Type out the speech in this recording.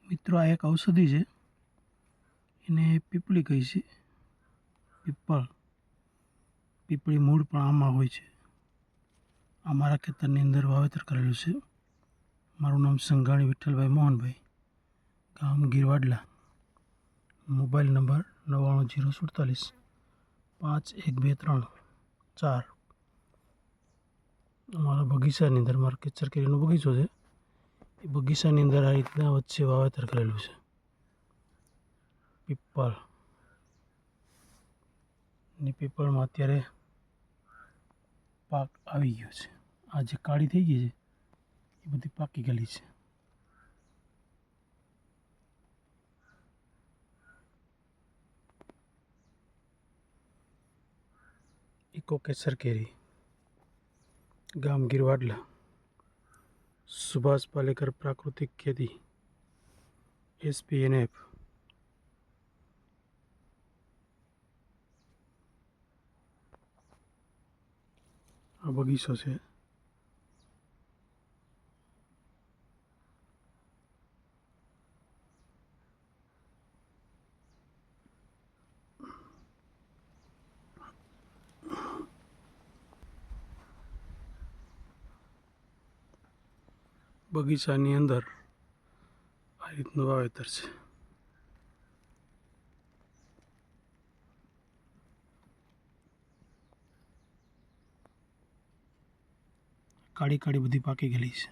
મિત્રો આ એક ઔષધિ છે, એને પીપળી કહી છે. પીપળી મૂળ પણ આમાં હોય છે. આ મારા ખેતરની અંદર વાવેતર કરેલું છે. મારું નામ સંઘાણી વિઠ્ઠલભાઈ મોહનભાઈ, ગામ ગીરવાડલા, મોબાઈલ નંબર 9904451234. અમારા બગીચાની અંદર, મારો કેસર કેરીનો બગીચો છે, એ બગીચાની અંદર આ રીતના વચ્ચે વાવેતર કરેલું છે. પીપળમાં અત્યારે પાક આવી ગયો છે. આ જે કાળી થઈ ગઈ છે એ બધી પાકી ગયેલી છે. ઇકો કેસર કેરી, ગામ ગીરવાડલા, સુભાષ પાલેકર પ્રાકૃતિક ખેતી, SPNF. આ બગીચો છે. બગીચાની અંદર આ રીતનું વાવેતર છે. કાળી કાળી બધી પાકી ગયેલી છે.